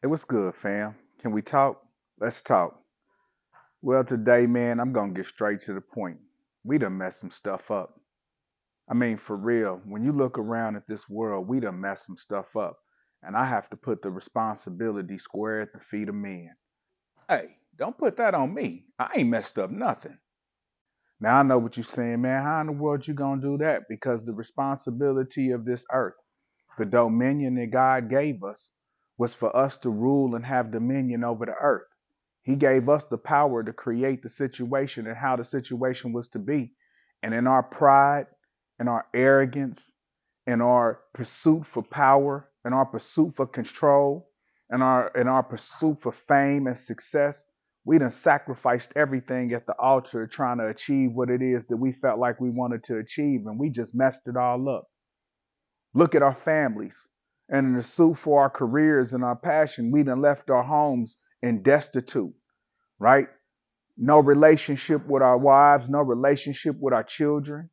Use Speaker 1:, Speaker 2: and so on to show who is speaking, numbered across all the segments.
Speaker 1: It was good, fam. Can we talk? Let's talk. Well, today, man, I'm gonna get straight to the point. We done messed some stuff up. I mean, for real, when you look around at this world, we done messed some stuff up. And I have to put the responsibility square at the feet of men. Hey, don't put that on me. I ain't messed up nothing. Now I know what you're saying, man. How in the world you gonna do that? Because the responsibility of this earth, the dominion that God gave us, was for us to rule and have dominion over the earth. He gave us the power to create the situation and how the situation was to be. And in our pride, in our arrogance, in our pursuit for power, in our pursuit for control, in our pursuit for fame and success, we done sacrificed everything at the altar trying to achieve what it is that we felt like we wanted to achieve, and we just messed it all up. Look at our families. And in the pursuit for our careers and our passion, we done left our homes in destitute, right? No relationship with our wives, no relationship with our children,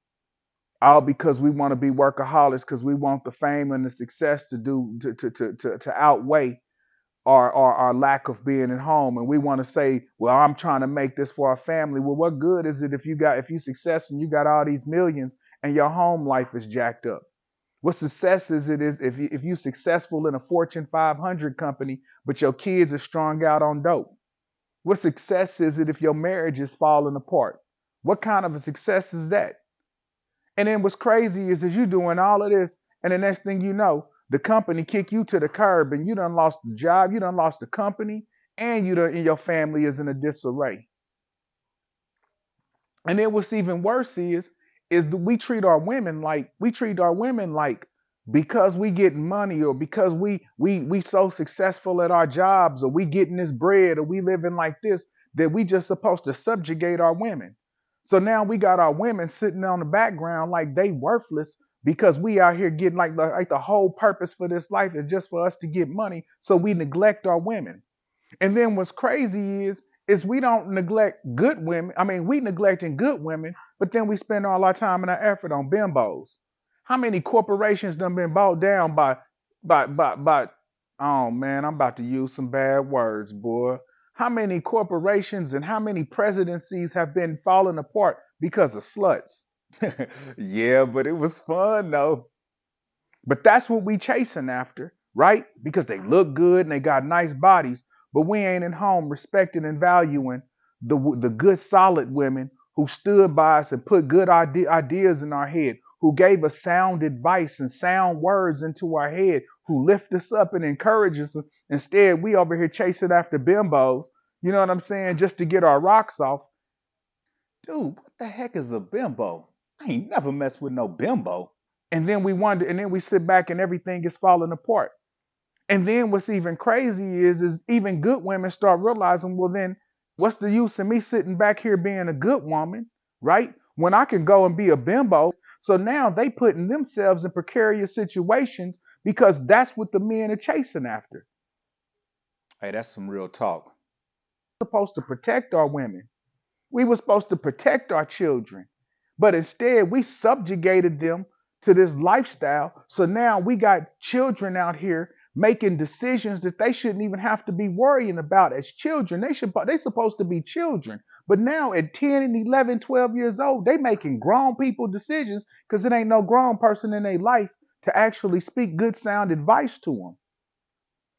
Speaker 1: all because we want to be workaholics because we want the fame and the success to do to outweigh our lack of being at home. And we want to say, well, I'm trying to make this for our family. Well, what good is it if you successful and you got all these millions and your home life is jacked up? What success is it is if you successful in a Fortune 500 company, but your kids are strung out on dope? What success is it if your marriage is falling apart? What kind of a success is that? And then what's crazy is you doing all of this, and the next thing you know, the company kick you to the curb, and you done lost the job, you done lost the company, and and your family is in a disarray. And then what's even worse is that we treat our women like because we getting money or because we so successful at our jobs or we getting this bread or we living like this that we just supposed to subjugate our women. So now we got our women sitting on the background like they worthless because we out here getting like the whole purpose for this life is just for us to get money. So we neglect our women. And then what's crazy is we don't neglect good women. I mean, we neglecting good women, but then we spend all our time and our effort on bimbos. How many corporations done been bought down by oh man, I'm about to use some bad words, boy. How many corporations and how many presidencies have been falling apart because of sluts? Yeah, but it was fun though. But that's what we chasing after, right? Because they look good and they got nice bodies, but we ain't at home respecting and valuing the good solid women who stood by us and put good ideas in our head, who gave us sound advice and sound words into our head, who lift us up and encourage us. Instead, we over here chasing after bimbos, you know what I'm saying, just to get our rocks off. Dude, what the heck is a bimbo? I ain't never messed with no bimbo. And then we wonder, and then we sit back and everything is falling apart. And then what's even crazy is even good women start realizing, well, then what's the use of me sitting back here being a good woman, right? When I can go and be a bimbo. So now they putting themselves in precarious situations because that's what the men are chasing after. Hey, that's some real talk. We're supposed to protect our women. We were supposed to protect our children, but instead we subjugated them to this lifestyle. So now we got children out here making decisions that they shouldn't even have to be worrying about as children. They supposed to be children. But now at 10 and 11, 12 years old, they making grown people decisions because it ain't no grown person in their life to actually speak good sound advice to them.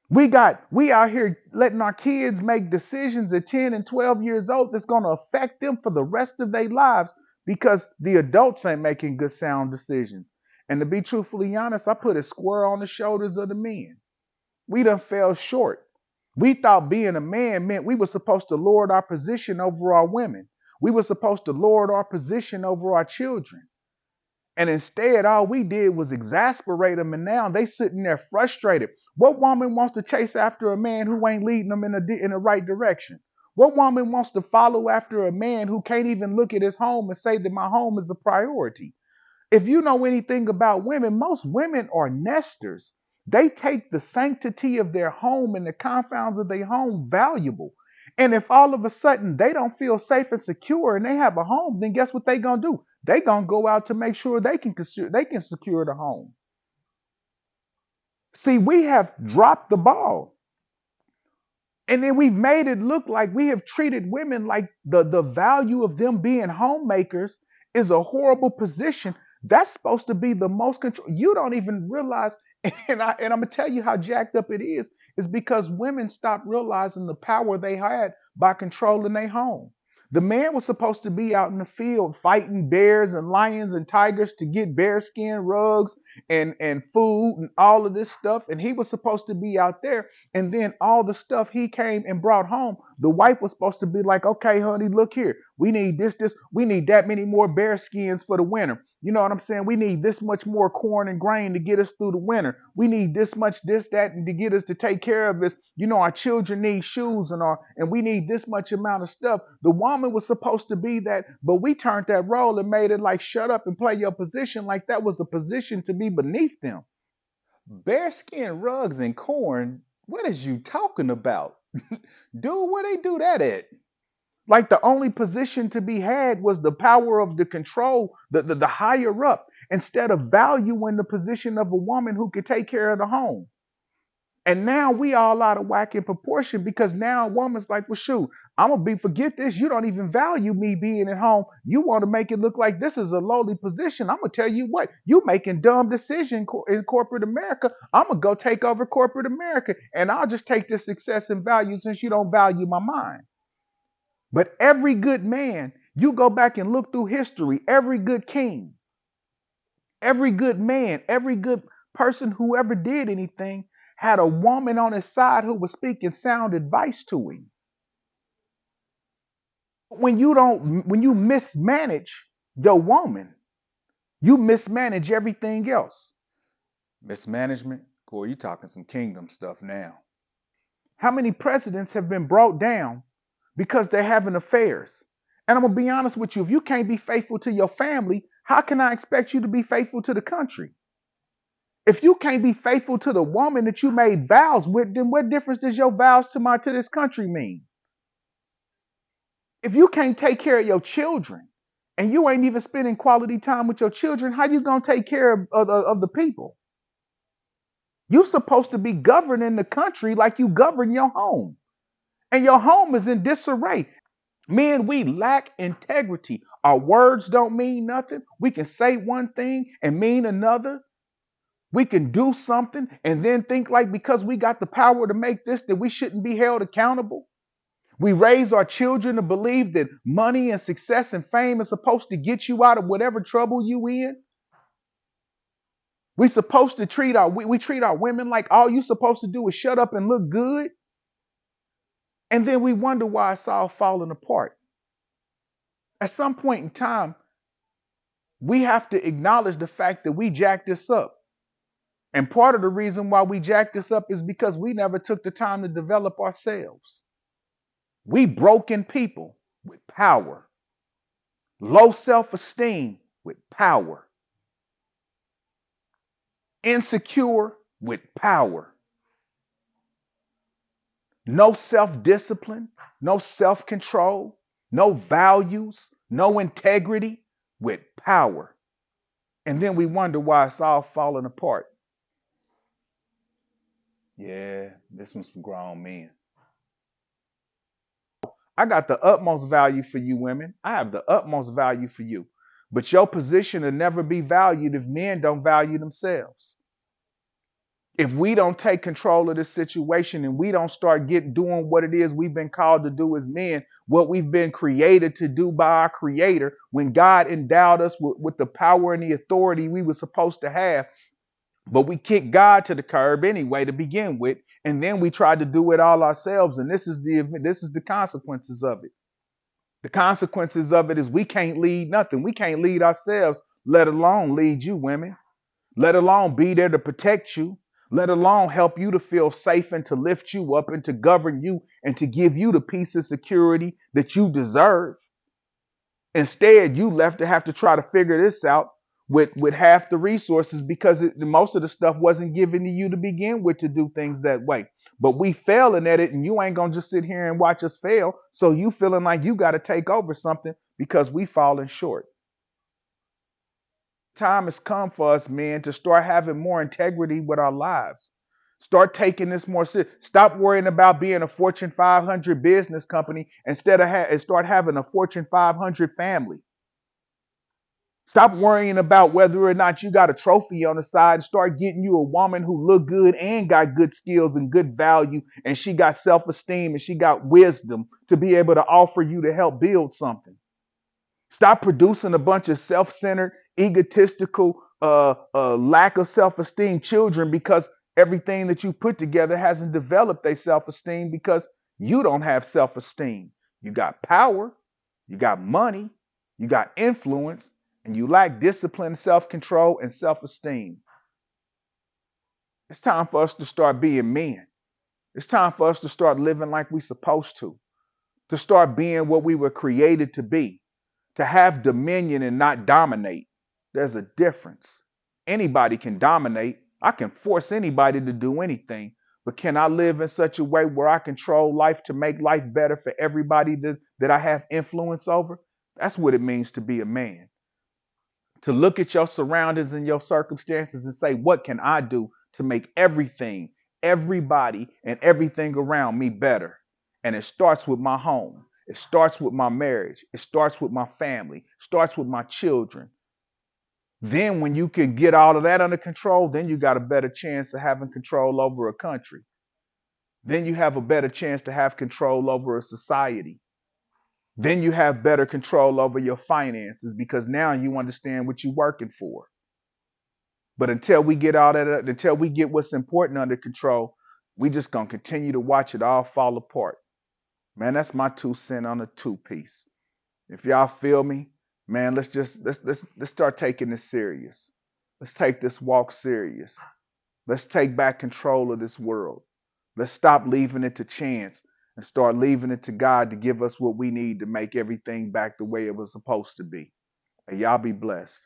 Speaker 1: We out here letting our kids make decisions at 10 and 12 years old that's going to affect them for the rest of their lives because the adults ain't making good sound decisions. And to be truthfully honest, I put a square on the shoulders of the men. We done fell short. We thought being a man meant we were supposed to lord our position over our women. We were supposed to lord our position over our children. And instead, all we did was exasperate them, and now they sitting there frustrated. What woman wants to chase after a man who ain't leading them in the right direction? What woman wants to follow after a man who can't even look at his home and say that my home is a priority? If you know anything about women, most women are nesters. They take the sanctity of their home and the confines of their home valuable. And if all of a sudden they don't feel safe and secure and they have a home, then guess what they gonna do? They gonna go out to make sure they can secure the home. See, we have dropped the ball. And then we've made it look like we have treated women like the value of them being homemakers is a horrible position. That's supposed to be the most control. You don't even realize, and I'm gonna tell you how jacked up it is because women stopped realizing the power they had by controlling their home. The man was supposed to be out in the field fighting bears and lions and tigers to get bearskin rugs and food and all of this stuff. And he was supposed to be out there, and then all the stuff he came and brought home, the wife was supposed to be like, okay, honey, look here. We need this, we need that many more bear skins for the winter. You know what I'm saying? We need this much more corn and grain to get us through the winter. We need this much, this, that, and to get us to take care of this. You know, our children need shoes and we need this much amount of stuff. The woman was supposed to be that, but we turned that role and made it like shut up and play your position like that was a position to be beneath them. Bearskin rugs and corn? What is you talking about? Dude, where they do that at? Like the only position to be had was the power of the control, the higher up, instead of valuing the position of a woman who could take care of the home. And now we all out of whack in proportion because now a woman's like, well, shoot, I'm gonna be forget this. You don't even value me being at home. You want to make it look like this is a lowly position. I'm gonna tell you what, you making dumb decisions in corporate America. I'm gonna go take over corporate America, and I'll just take this success and value since you don't value my mind. But every good man, you go back and look through history, every good king, every good man, every good person who ever did anything had a woman on his side who was speaking sound advice to him. When you mismanage your woman, you mismanage everything else. Mismanagement? Boy, you talking some kingdom stuff now. How many presidents have been brought down because they're having affairs? And I'm gonna be honest with you, if you can't be faithful to your family, how can I expect you to be faithful to the country? If you can't be faithful to the woman that you made vows with, then what difference does your vows to this country mean? If you can't take care of your children and you ain't even spending quality time with your children, how you gonna take care of the people? You supposed to be governing the country like you govern your home. And your home is in disarray. Men, we lack integrity. Our words don't mean nothing. We can say one thing and mean another. We can do something and then think like because we got the power to make this that we shouldn't be held accountable. We raise our children to believe that money and success and fame is supposed to get you out of whatever trouble you in. We supposed to we treat our women like all you supposed to do is shut up and look good. And then we wonder why it's all falling apart. At some point in time, we have to acknowledge the fact that we jacked this up. And part of the reason why we jacked this up is because we never took the time to develop ourselves. We broken people with power, low self esteem with power, insecure with power, no self discipline, no self control, no values, no integrity with power. And then we wonder why it's all falling apart. Yeah, this one's for grown men. I got the utmost value for you, women. I have the utmost value for you. But your position will never be valued if men don't value themselves. If we don't take control of this situation and we don't start doing what it is we've been called to do as men, what we've been created to do by our creator, when God endowed us with the power and the authority we were supposed to have, but we kicked God to the curb anyway to begin with, and then we tried to do it all ourselves, and this is the consequences of it. The consequences of it is we can't lead nothing. We can't lead ourselves, let alone lead you, women. Let alone be there to protect you. Let alone help you to feel safe and to lift you up and to govern you and to give you the peace and security that you deserve. Instead, you left to have to try to figure this out with half the resources because most of the stuff wasn't given to you to begin with to do things that way. But we failing at it, and you ain't gonna just sit here and watch us fail. So you feeling like you got to take over something because we falling short. Time has come for us, men, to start having more integrity with our lives. Start taking this more serious. Stop worrying about being a Fortune 500 business company instead of and start having a Fortune 500 family. Stop worrying about whether or not you got a trophy on the side and start getting you a woman who look good and got good skills and good value and she got self-esteem and she got wisdom to be able to offer you to help build something. Stop producing a bunch of self-centered, egotistical, lack of self-esteem children because everything that you put together hasn't developed their self-esteem because you don't have self-esteem. You got power, you got money, you got influence, and you lack discipline, self-control, and self-esteem. It's time for us to start being men. It's time for us to start living like we're supposed to start being what we were created to be, to have dominion and not dominate. There's a difference. Anybody can dominate. I can force anybody to do anything. But can I live in such a way where I control life to make life better for everybody that I have influence over? That's what it means to be a man. To look at your surroundings and your circumstances and say, what can I do to make everything, everybody, and everything around me better? And it starts with my home. It starts with my marriage. It starts with my family. It starts with my children. Then when you can get all of that under control, then you got a better chance of having control over a country. Then you have a better chance to have control over a society. Then you have better control over your finances because now you understand what you're working for. But until we get all that, until we get what's important under control, we just gonna continue to watch it all fall apart. Man, that's my 2 cents on a two piece. If y'all feel me, man, let's start taking this serious. Let's take this walk serious. Let's take back control of this world. Let's stop leaving it to chance and start leaving it to God to give us what we need to make everything back the way it was supposed to be. And y'all be blessed.